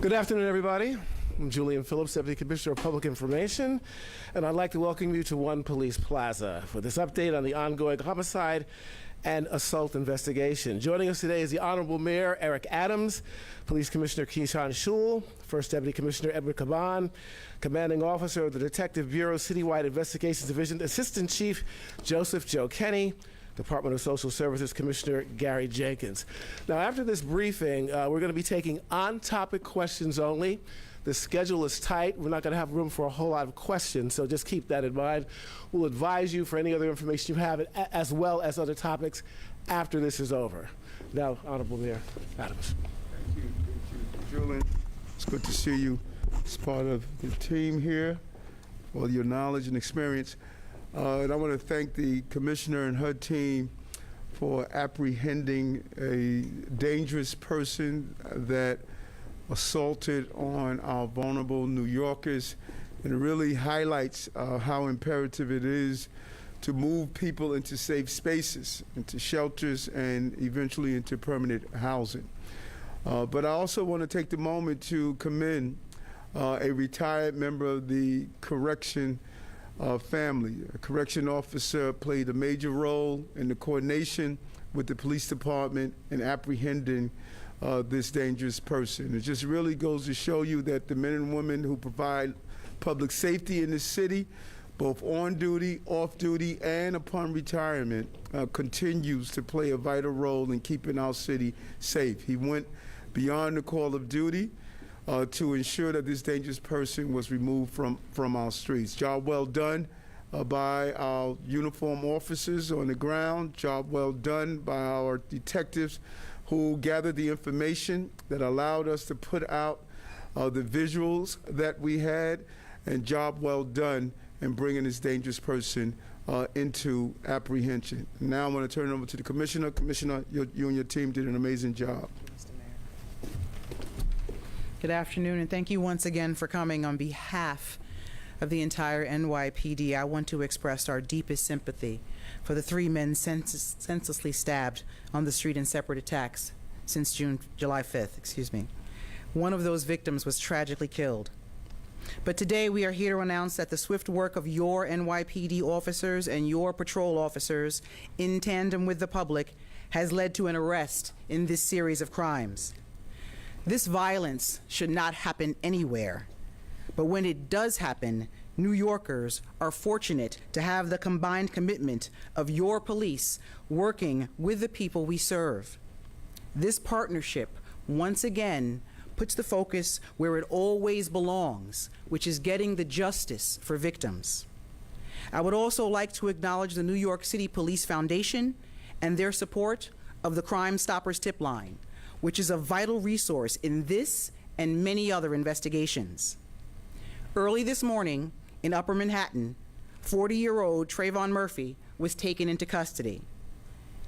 Good afternoon, everybody. I'm Julian Phillips, Deputy Commissioner of Public Information, and I'd like to welcome you to One Police Plaza for this update on the ongoing homicide and assault investigation. Joining us today is the Honorable Mayor Eric Adams, Police Commissioner Keyshawn Sewell, First Deputy Commissioner Edward Caban, Commanding Officer of the Detective Bureau Citywide Investigations Division, Assistant Chief Joseph Joe Kenny, Department of Social Services Commissioner Gary Jenkins. Now, after this briefing, we're going to be taking on-topic questions only. The schedule is tight. We're not going to have room for a whole lot of questions, so just keep that in mind. We'll advise you for any other information you have, as well as other topics, after this is over. Now, Honorable Mayor Adams. Thank you, Julian. It's good to see you as part of the team here, all your knowledge and experience. And I want to thank the Commissioner and her team for apprehending a dangerous person that assaulted on our vulnerable New Yorkers. And it really highlights how imperative it is to move people into safe spaces, into shelters, and eventually into permanent housing. But I also want to take the moment to commend a retired member of the correction family. A correction officer played a major role in the coordination with the police department in apprehending this dangerous person. It just really goes to show you that the men and women who provide public safety in this city, both on duty, off duty, and upon retirement, continues to play a vital role in keeping our city safe. He went beyond the call of duty to ensure that this dangerous person was removed from our streets. Job well done by our uniformed officers on the ground. Job well done by our detectives who gathered the information that allowed us to put out the visuals that we had. And job well done in bringing this dangerous person into apprehension. Now I want to turn it over to the Commissioner. Commissioner, you and your team did an amazing job. Good afternoon, and thank you once again for coming. On behalf of the entire NYPD, I want to express our deepest sympathy for the 3 men senselessly stabbed on the street in separate attacks since July 5th. One of those victims was tragically killed. But today we are here to announce that the swift work of your NYPD officers and your patrol officers, in tandem with the public, has led to an arrest in this series of crimes. This violence should not happen anywhere, but when it does happen, New Yorkers are fortunate to have the combined commitment of your police working with the people we serve. This partnership, once again, puts the focus where it always belongs, which is getting the justice for victims. I would also like to acknowledge the New York City Police Foundation and their support of the Crime Stoppers tip line, which is a vital resource in this and many other investigations. Early this morning in Upper Manhattan, 40-year-old Trayvon Murphy was taken into custody.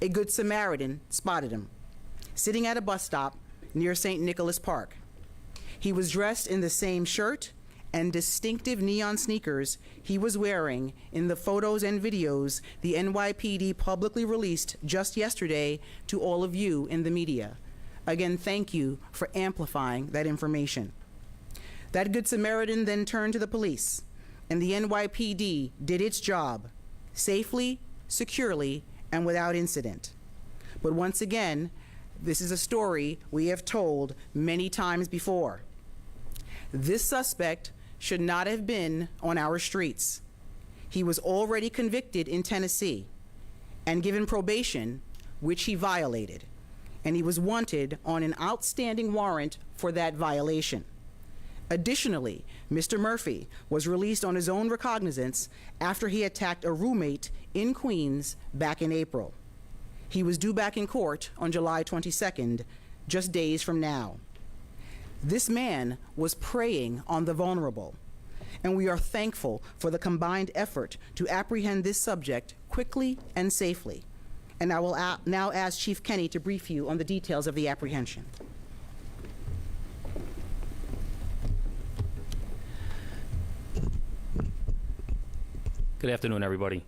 A Good Samaritan spotted him, sitting at a bus stop near St. Nicholas Park. He was dressed in the same shirt and distinctive neon sneakers he was wearing in the photos and videos the NYPD publicly released just yesterday to all of you in the media. Again, thank you for amplifying that information. That Good Samaritan then turned to the police, and the NYPD did its job safely, securely, and without incident. But once again, this is a story we have told many times before. This suspect should not have been on our streets. He was already convicted in Tennessee and given probation, which he violated, and he was wanted on an outstanding warrant for that violation. Additionally, Mr. Murphy was released on his own recognizance after he attacked a roommate in Queens back in April. He was due back in court on July 22nd, just days from now. This man was preying on the vulnerable, and we are thankful for the combined effort to apprehend this subject quickly and safely. And I will now ask Chief Kenny to brief you on the details of the apprehension. Good afternoon, everybody.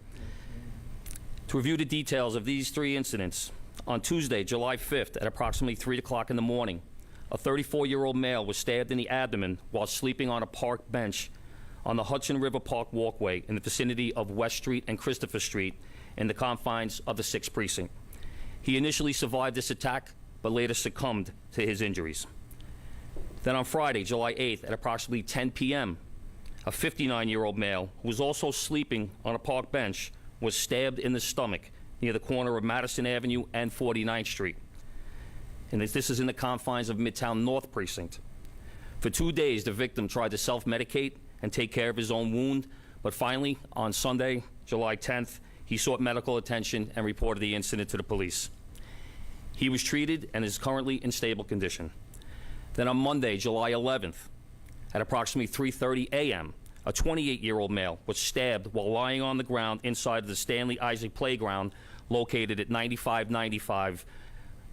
To review the details of these three incidents, on Tuesday, July 5th, at approximately 3 o'clock in the morning, a 34-year-old male was stabbed in the abdomen while sleeping on a park bench on the Hudson River Park walkway in the vicinity of West Street and Christopher Street in the confines of the 6th Precinct. He initially survived this attack, but later succumbed to his injuries. Then on Friday, July 8th, at approximately 10 p.m., a 59-year-old male who was also sleeping on a park bench was stabbed in the stomach near the corner of Madison Avenue and 49th Street. And this is in the confines of Midtown North Precinct. For 2 days, the victim tried to self-medicate and take care of his own wound, but finally, on Sunday, July 10th, he sought medical attention and reported the incident to the police. He was treated and is currently in stable condition. Then on Monday, July 11th, at approximately 3:30 a.m., a 28-year-old male was stabbed while lying on the ground inside of the Stanley Isaac Playground located at 9595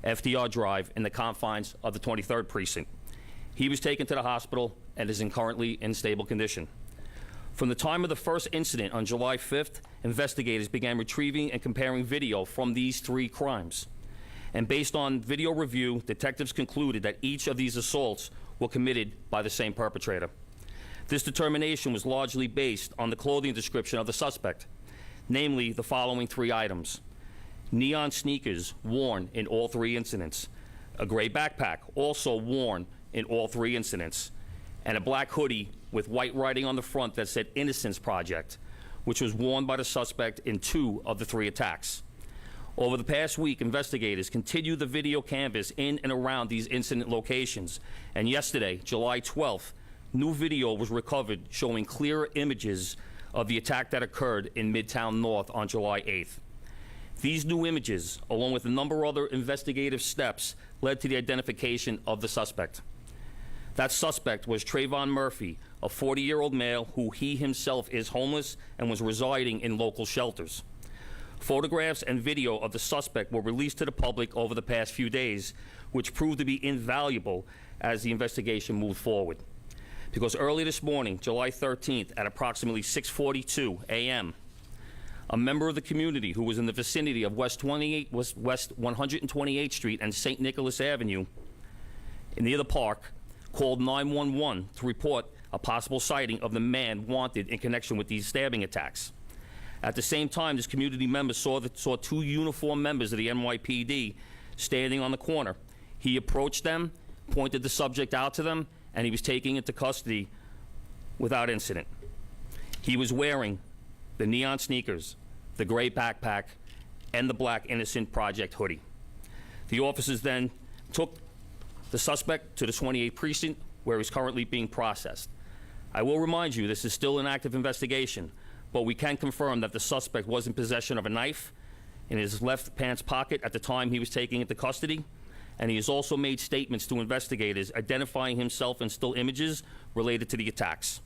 FDR Drive in the confines of the 23rd Precinct. He was taken to the hospital and is currently in stable condition. From the time of the first incident on July 5th, investigators began retrieving and comparing video from these three crimes. And based on video review, detectives concluded that each of these assaults were committed by the same perpetrator. This determination was largely based on the clothing description of the suspect, namely the following three items: neon sneakers worn in all three incidents, a gray backpack also worn in all three incidents, and a black hoodie with white writing on the front that said Innocence Project, which was worn by the suspect in 2 of the 3 attacks. Over the past week, investigators continued the video canvass in and around these incident locations, and yesterday, July 12th, new video was recovered showing clearer images of the attack that occurred in Midtown North on July 8th. These new images, along with a number of other investigative steps, led to the identification of the suspect. That suspect was Trayvon Murphy, a 40-year-old male who he himself is homeless and was residing in local shelters. Photographs and video of the suspect were released to the public over the past few days, which proved to be invaluable as the investigation moved forward. Because early this morning, July 13th, at approximately 6:42 a.m., a member of the community who was in the vicinity of West 128th Street and St. Nicholas Avenue near the park called 911 to report a possible sighting of the man wanted in connection with these stabbing attacks. At the same time, this community member saw 2 uniformed members of the NYPD standing on the corner. He approached them, pointed the subject out to them, and he was taken into custody without incident. He was wearing the neon sneakers, the gray backpack, and the black Innocent Project hoodie. The officers then took the suspect to the 28th Precinct, where he's currently being processed. I will remind you, this is still an active investigation, but we can confirm that the suspect was in possession of a knife in his left pants pocket at the time he was taken into custody, and he has also made statements to investigators identifying himself in still images related to the attacks.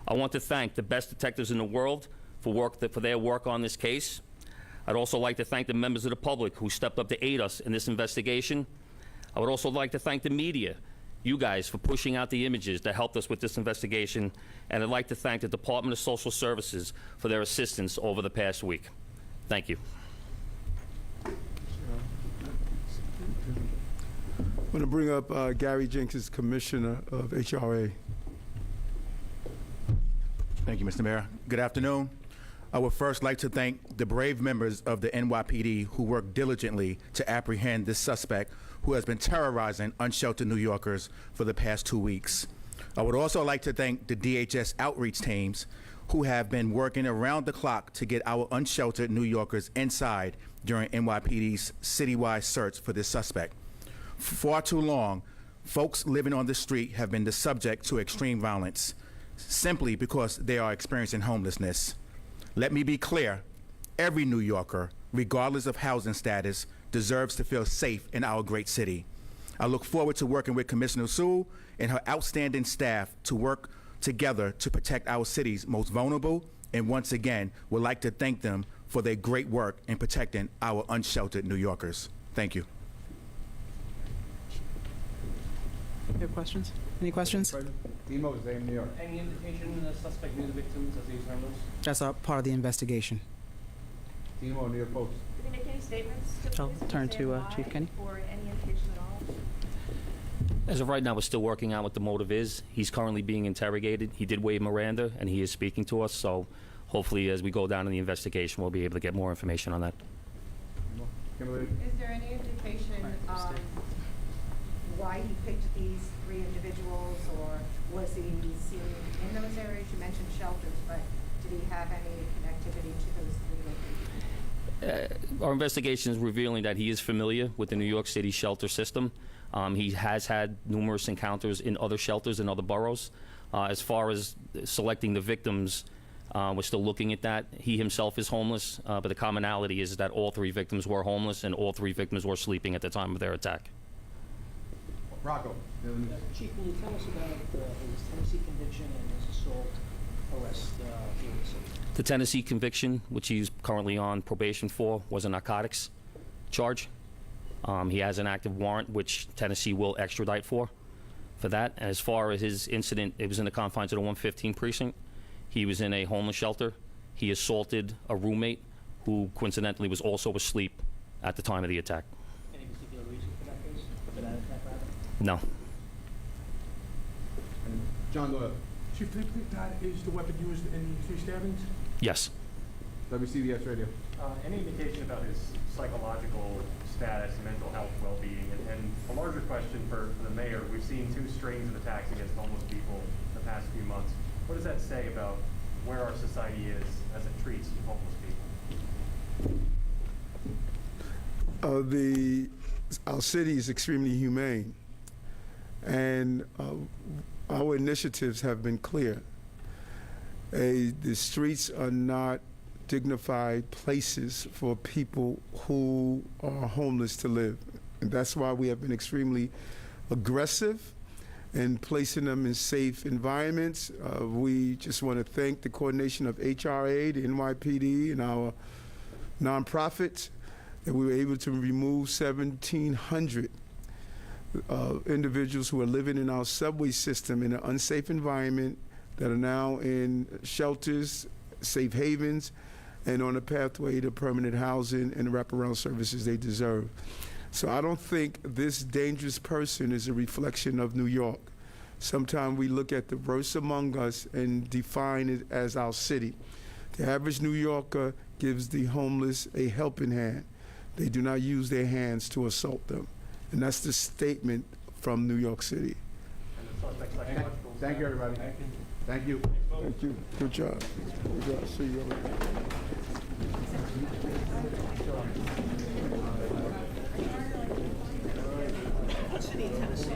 I want to thank the best detectives in the world for their work on this case. I'd also like to thank the members of the public who stepped up to aid us in this investigation. I would also like to thank the media, you guys, for pushing out the images that helped us with this investigation, and I'd like to thank the Department of Social Services for their assistance over the past week. Thank you. I'm going to bring up Gary Jenkins, Commissioner of HRA. Thank you, Mr. Mayor. Good afternoon. I would first like to thank the brave members of the NYPD who worked diligently to apprehend this suspect who has been terrorizing unsheltered New Yorkers for the past 2 weeks. I would also like to thank the DHS outreach teams who have been working around the clock to get our unsheltered New Yorkers inside during NYPD's citywide search for this suspect. For far too long, folks living on the street have been the subject to extreme violence simply because they are experiencing homelessness. Let me be clear, every New Yorker, regardless of housing status, deserves to feel safe in our great city. I look forward to working with Commissioner Sewell and her outstanding staff to work together to protect our city's most vulnerable, and once again, would like to thank them for their great work in protecting our unsheltered New Yorkers. Thank you. You have questions? Any questions? Demo is in New York. Any indication the suspect knew the victims as he was harmless? That's a part of the investigation. Demo, New York Post. Did he make any statements to the I'll police? turn Say to, why Chief Kenny. Or any indication at all? As of right now, we're still working out what the motive is. He's currently being interrogated. He did waive Miranda, and he is speaking to us, so hopefully as we go down in the investigation, we'll be able to get more information on that. Kimberly. Is there any indication why he picked these three individuals, or was he seen in those areas? You mentioned shelters, but did he have any connectivity to those three locations? Our investigation is revealing that he is familiar with the New York City shelter system. He has had numerous encounters in other shelters in other boroughs. As far as selecting the victims, we're still looking at that. He himself is homeless, but the commonality is that all three victims were homeless and all three victims were sleeping at the time of their attack. Rocco. Chief, will you tell us about his Tennessee conviction and his assault arrest here in the city? The Tennessee conviction, which he's currently on probation for, was a narcotics charge. He has an active warrant, which Tennessee will extradite for that. As far as his incident, it was in the confines of the 115 precinct. He was in a homeless shelter. He assaulted a roommate who coincidentally was also asleep at the time of the attack. Any particular reason for that case? For that attack, rather? No. John, go ahead. Chief, that is the weapon used in the three stabbings? Yes. WCBS Radio. Any indication about his psychological status, mental health, well-being, and a larger question for the mayor, we've seen 2 strings of attacks against homeless people in the past few months. What does that say about where our society is as it treats homeless people? Our city is extremely humane, and our initiatives have been clear. The streets are not dignified places for people who are homeless to live. And that's why we have been extremely aggressive in placing them in safe environments. We just want to thank the coordination of HRA, the NYPD, and our nonprofits that we were able to remove 1,700 individuals who are living in our subway system in an unsafe environment that are now in shelters, safe havens, and on a pathway to permanent housing and wraparound services they deserve. So I don't think this dangerous person is a reflection of New York. Sometimes we look at the worst among us and define it as our city. The average New Yorker gives the homeless a helping hand. They do not use their hands to assault them. And that's the statement from New York City. And the suspect's psychological Thank you, status? everybody. Thank you. Thank you. Good job. Good job. See you over there. What city in Tennessee?